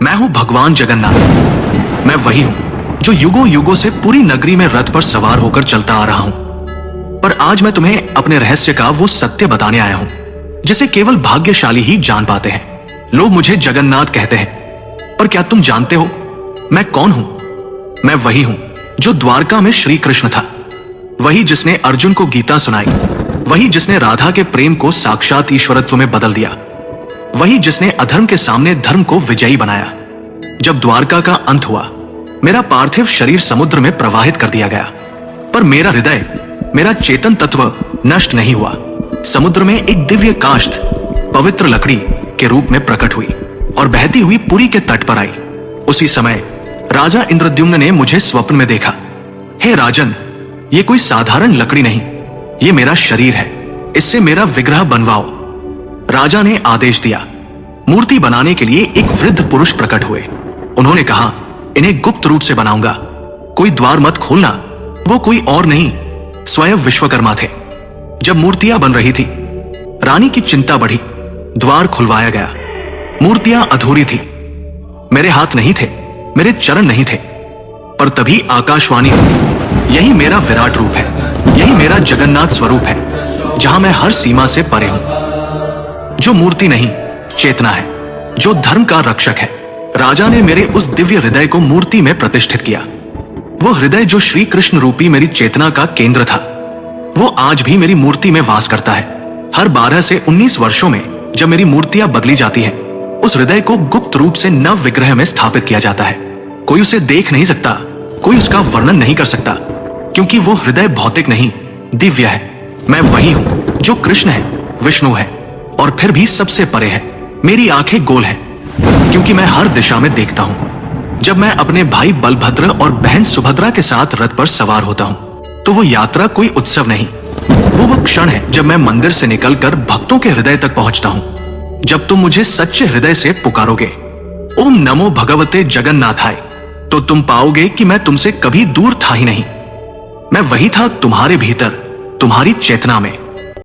मैं हूं भगवान जगन्नाथ। मैं वही हूं जो युगों युगों से पूरी नगरी में रथ पर सवार होकर चलता आ रहा हूं। पर आज मैं तुम्हें अपने रहस्य का वो सत्य बताने आया हूं जिसे केवल भाग्यशाली ही जान पाते हैं। लोग मुझे जगन्नाथ कहते हैं, पर क्या तुम जानते हो मैं कौन हूं? मैं वही हूं जो द्वारका में श्री कृष्ण था, वही जिसने अर्जुन को गीता सुनाई, वही जिसने राधा के प्रेम को साक्षात ईश्वरत्व में बदल दिया, वही जिसने अधर्म के सामने धर्म को विजयी बनाया। जब द्वारका का अंत हुआ, मेरा पार्थिव शरीर समुद्र में प्रवाहित कर दिया गया, पर मेरा हृदय, मेरा चेतन तत्व नष्ट नहीं हुआ। समुद्र में एक दिव्य काष्ठ पवित्र लकड़ी के रूप में प्रकट हुई और बहती हुई पुरी के तट पर आई। उसी समय राजा इंद्रद्युम्न ने मुझे स्वप्न में देखा। हे राजन, ये कोई साधारण लकड़ी नहीं, ये मेरा शरीर है, इससे मेरा विग्रह बनवाओ। राजा ने आदेश दिया। मूर्ति बनाने के लिए एक वृद्ध पुरुष प्रकट हुए। उन्होंने कहा, इन्हें गुप्त रूप से बनाऊंगा, कोई द्वार मत खोलना। वो कोई और नहीं, स्वयं विश्वकर्मा थे। जब मूर्तियां बन रही थी, रानी की चिंता बढ़ी। द्वार खुलवाया गया। मूर्तियां अधूरी थी। मेरे हाथ नहीं थे, मेरे चरण नहीं थे, पर तभी आकाशवाणी हुई, यही मेरा विराट रूप है, यही मेरा जगन्नाथ स्वरूप है, जहां मैं हर सीमा से परे हूं। जो मूर्ति नहीं, चेतना है, जो धर्म का रक्षक है। राजा ने मेरे उस दिव्य हृदय को मूर्ति में प्रतिष्ठित किया। वो हृदय जो श्री कृष्ण रूपी मेरी चेतना का केंद्र था, वो आज भी मेरी मूर्ति में वास करता है। हर 12 से 19 वर्षों में जब मेरी मूर्तियां बदली जाती हैं, उस हृदय को गुप्त रूप से नव विग्रह में स्थापित किया जाता है। कोई उसे देख नहीं सकता, कोई उसका वर्णन नहीं कर सकता, क्योंकि वो हृदय भौतिक नहीं, दिव्य है। मैं वही हूं जो कृष्ण है, विष्णु है और फिर भी सबसे परे है। मेरी आंखें गोल हैं क्योंकि मैं हर दिशा में देखता हूं। जब मैं अपने भाई बलभद्र और बहन सुभद्रा के साथ रथ पर सवार होता हूं, तो वो यात्रा कोई उत्सव नहीं, वो क्षण है जब मैं मंदिर से निकलकर भक्तों के हृदय तक पहुंचता हूं। जब तुम मुझे सच्चे हृदय से पुकारोगे, ओम नमो भगवते जगन्नाथाय, तो तुम पाओगे कि मैं तुमसे कभी दूर था ही नहीं। मैं वही था तुम्हारे भीतर, तुम्हारी चेतना में।